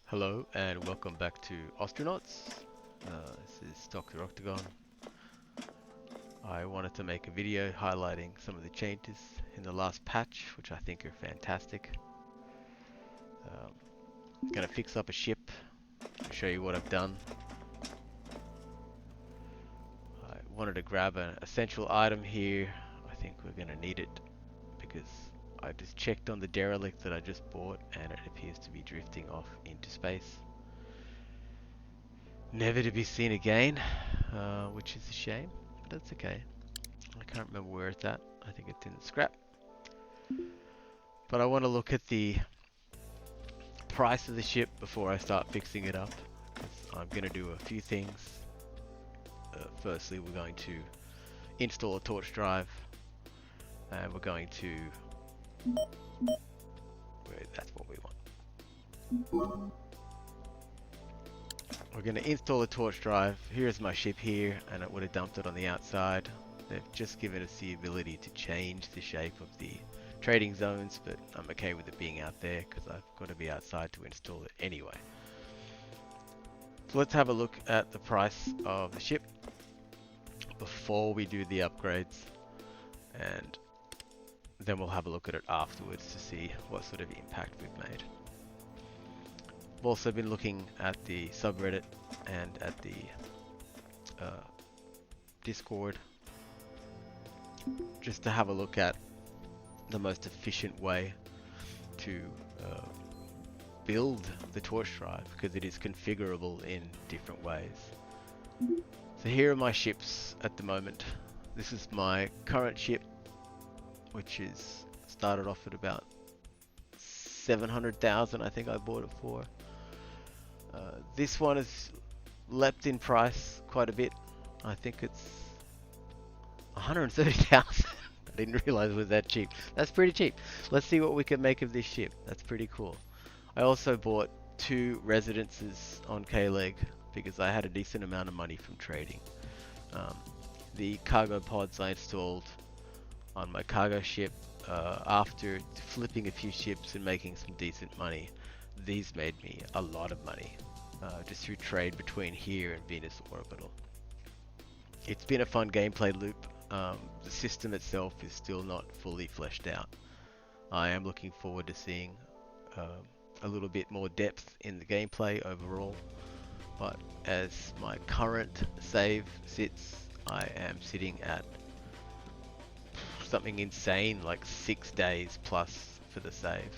Hello and welcome back to Ostranauts. This is Dr. Octagon. I wanted to make a video highlighting some of the changes in the last patch, which I think are fantastic. Gonna fix up a ship to show you what I've done. I wanted to grab an essential item here. I think we're gonna need it because I just checked on the derelict that I just bought and it appears to be drifting off into space. Never to be seen again, which is a shame, but that's okay. I can't remember where it's at. I think it's in the scrap. But I want to look at the price of the ship before I start fixing it up. I'm going to do a few things. Firstly, we're going to install a torch drive, and we're going to... That's what we want. We're going to install a torch drive. Here's my ship here, and it would have dumped it on the outside. They've just given us the ability to change the shape of the trading zones, but I'm okay with it being out there because I've got to be outside to install it anyway. So let's have a look at the price of the ship before we do the upgrades, and then we'll have a look at it afterwards to see what sort of impact we've made. I've also been looking at the subreddit and at the Discord just to have a look at the most efficient way to build the torch drive, because it is configurable in different ways. So here are my ships at the moment. This is my current ship, which is started off at about 700,000 I think I bought it for. This one has leapt in price quite a bit. I think it's 130,000. I didn't realize it was that cheap. That's pretty cheap. Let's see what we can make of this ship. That's pretty cool. I also bought 2 residences on K-Leg because I had a decent amount of money from trading. The cargo pods I installed on my cargo ship after flipping a few ships and making some decent money. These made me a lot of money just through trade between here and Venus Orbital. It's been a fun gameplay loop. The system itself is still not fully fleshed out. I am looking forward to seeing a little bit more depth in the gameplay overall, but as my current save sits, I am sitting at something insane like 6 days plus for the save,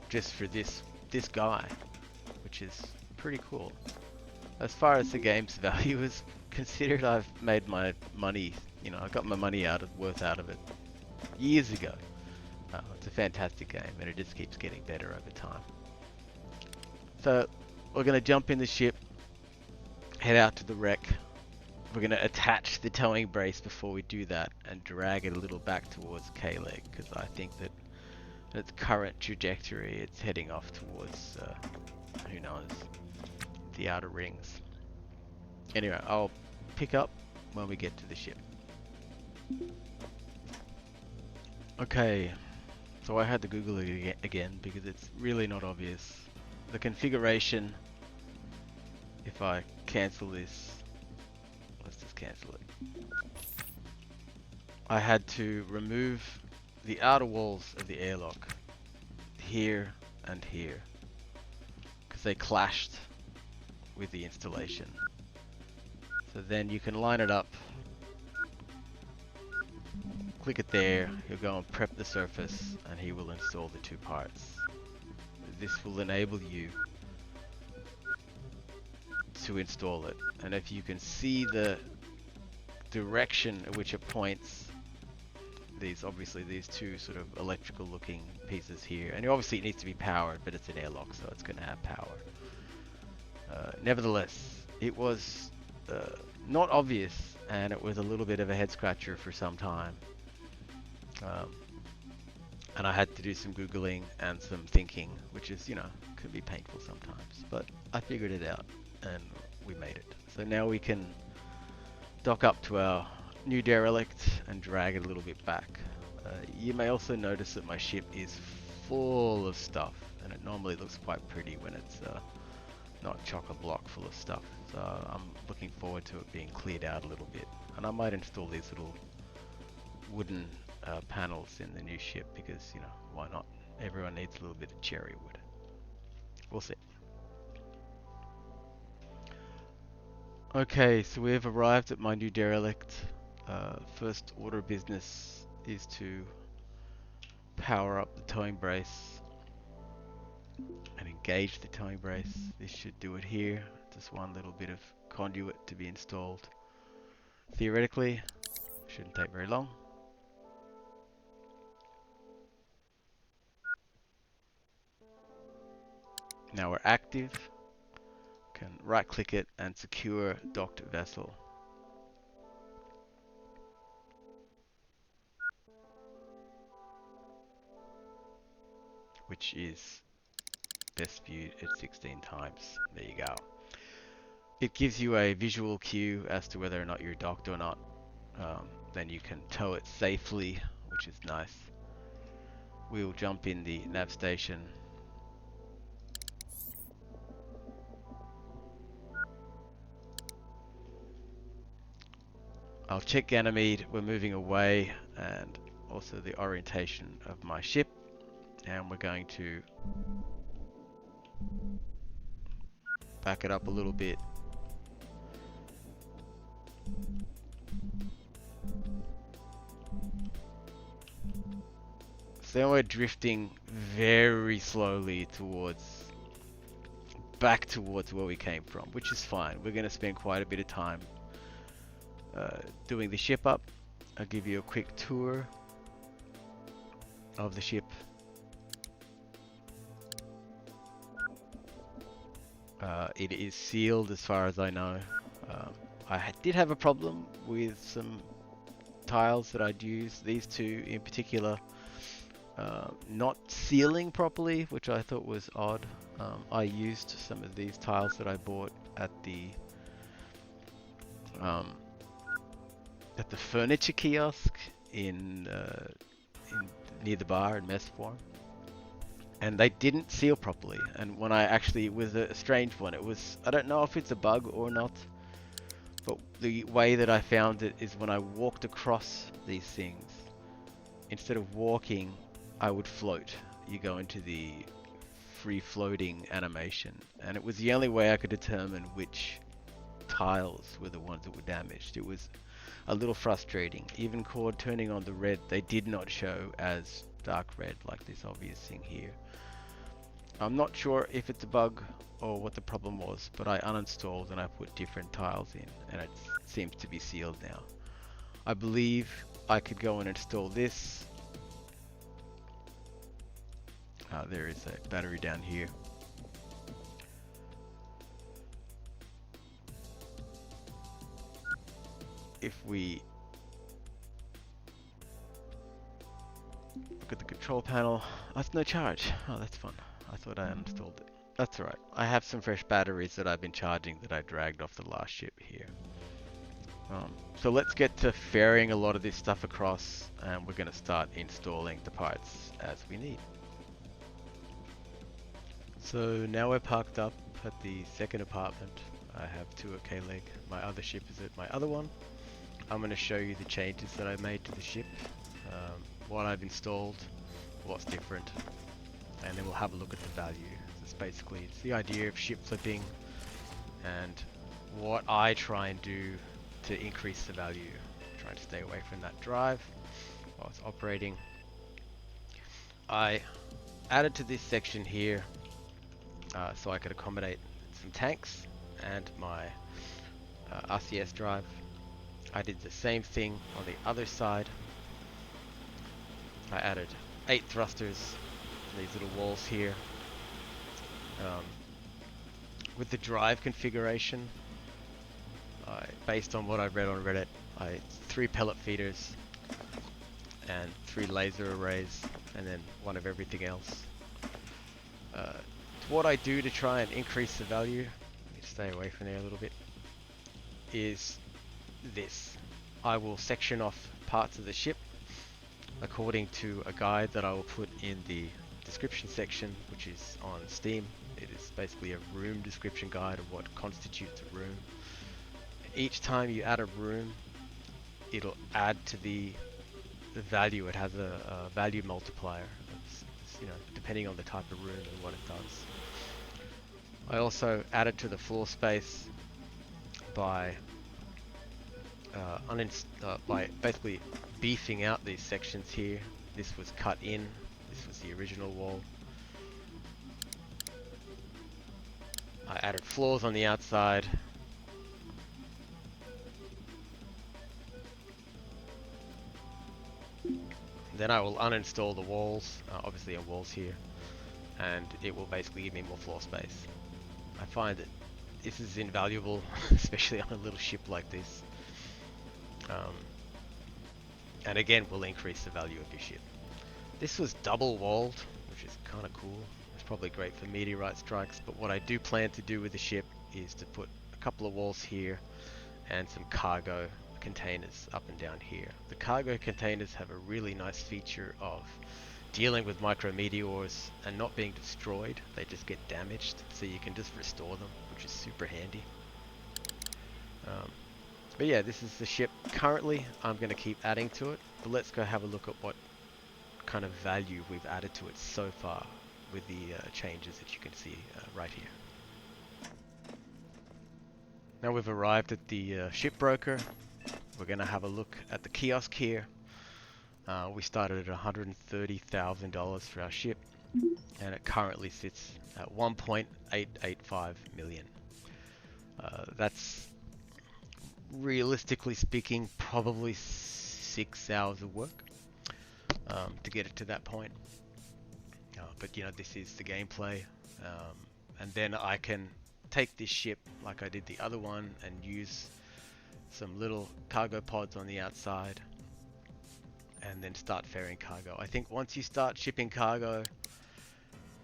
just for this guy, which is pretty cool. As far as the game's value is considered, I've made my money, I got my money worth out of it years ago. It's a fantastic game and it just keeps getting better over time. So we're going to jump in the ship, head out to the wreck. We're going to attach the towing brace before we do that and drag it a little back towards K-Leg, because I think that at its current trajectory it's heading off towards, who knows, the outer rings. Anyway, I'll pick up when we get to the ship. Okay, so I had to Google it again because it's really not obvious. The configuration, if I cancel this, let's just cancel it. I had to remove the outer walls of the airlock here and here because they clashed with the installation. So then you can line it up, click it there, he'll go and prep the surface and he will install the 2 parts. This will enable you to install it, and if you can see the direction at which it points, obviously these 2 sort of electrical looking pieces here, and obviously it needs to be powered, but it's an airlock so it's going to have power. Nevertheless, it was not obvious, and it was a little bit of a head scratcher for some time. And I had to do some Googling and some thinking, which is, could be painful sometimes, but I figured it out and we made it. So now we can dock up to our new derelict and drag it a little bit back. You may also notice that my ship is full of stuff, and it normally looks quite pretty when it's not chock-a-block full of stuff. So I'm looking forward to it being cleared out a little bit, and I might install these little wooden panels in the new ship because, you know, why not? Everyone needs a little bit of cherry wood. We'll see. Okay, so we have arrived at my new derelict. First order of business is to power up the towing brace and engage the towing brace. This should do it here. Just one little bit of conduit to be installed. Theoretically, shouldn't take very long. Now we're active. Can right click it and secure docked vessel. Which is best viewed at 16 times. There you go. It gives you a visual cue as to whether or not you're docked or not. Then you can tow it safely, which is nice. We'll jump in the nav station. I'll check Ganymede. We're moving away, and also the orientation of my ship. And we're going to back it up a little bit. So then we're drifting very slowly back towards where we came from, which is fine. We're going to spend quite a bit of time doing the ship up. I'll give you a quick tour of the ship. It is sealed as far as I know. I did have a problem with some tiles that I'd used, these two in particular, not sealing properly, which I thought was odd. I used some of these tiles that I bought at the furniture kiosk in near the bar in Messform, and they didn't seal properly. And when it was a strange one. It was, I don't know if it's a bug or not, but the way that I found it is when I walked across these things, instead of walking, I would float. You go into the free floating animation, and it was the only way I could determine which tiles were the ones that were damaged. It was a little frustrating. Even Cord turning on the red, they did not show as dark red like this obvious thing here. I'm not sure if it's a bug or what the problem was, but I uninstalled and I put different tiles in, and it seems to be sealed now. I believe I could go and install this. There is a battery down here. If we look at the control panel, that's no charge. Oh, that's fun. I thought I uninstalled it. That's alright. I have some fresh batteries that I've been charging that I dragged off the last ship here. So let's get to ferrying a lot of this stuff across, and we're going to start installing the parts as we need. So now we're parked up at the second apartment. I have two at K-Leg. My other ship is at my other one. I'm going to show you the changes that I made to the ship, what I've installed, what's different, and then we'll have a look at the value. So it's the idea of ship flipping and what I try and do to increase the value. Trying to stay away from that drive while it's operating. I added to this section here so I could accommodate some tanks and my RCS drive. I did the same thing on the other side. I added 8 thrusters in these little walls here. With the drive configuration, based on what I read on Reddit, 3 pellet feeders and 3 laser arrays, and then 1 of everything else. What I do to try and increase the value, let me stay away from there a little bit, is this. I will section off parts of the ship according to a guide that I will put in the description section, which is on Steam. It is basically a room description guide of what constitutes a room. Each time you add a room, it'll add to the value. It has a value multiplier. You know, depending on the type of room and what it does. I also added to the floor space by by basically beefing out these sections here. This was cut in. This was the original wall. I added floors on the outside. Then I will uninstall the walls. Obviously, a walls here, and it will basically give me more floor space. I find that this is invaluable, especially on a little ship like this. And again, will increase the value of your ship. This was double walled, which is kind of cool. It's probably great for meteorite strikes, but what I do plan to do with the ship is to put a couple of walls here and some cargo containers up and down here. The cargo containers have a really nice feature of dealing with micrometeors and not being destroyed. They just get damaged, so you can just restore them, which is super handy. But yeah, this is the ship currently. I'm going to keep adding to it, but let's go have a look at what kind of value we've added to it so far with the changes that you can see right here. Now we've arrived at the shipbroker. We're going to have a look at the kiosk here. We started at $130,000 for our ship, and it currently sits at 1.885 million. That's, realistically speaking, probably 6 hours of work to get it to that point. But you know, this is the gameplay, and then I can take this ship like I did the other one and use some little cargo pods on the outside and then start ferrying cargo. I think once you start shipping cargo,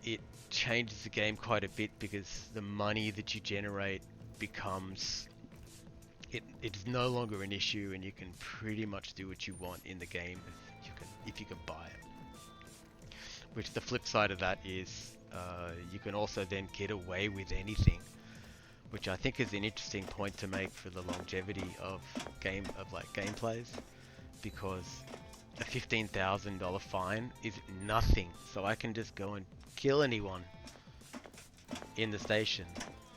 it changes the game quite a bit, because the money that you generate becomes, it's no longer an issue, and you can pretty much do what you want in the game if you can buy it. Which the flip side of that is you can also then get away with anything, which I think is an interesting point to make for the longevity of gameplays, because a $15,000 fine is nothing, so I can just go and kill anyone in the station,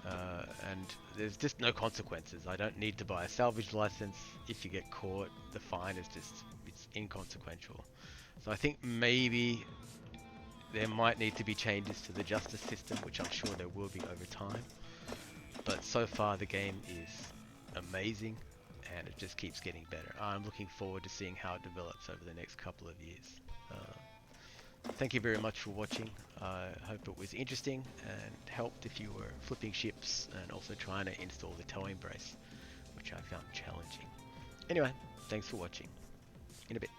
and there's just no consequences. I don't need to buy a salvage license. If you get caught, the fine is it's inconsequential. So I think maybe there might need to be changes to the justice system, which I'm sure there will be over time. But so far the game is amazing, and it just keeps getting better. I'm looking forward to seeing how it develops over the next couple of years. Thank you very much for watching. I hope it was interesting and helped if you were flipping ships and also trying to install the towing brace, which I found challenging. Anyway, thanks for watching. In a bit.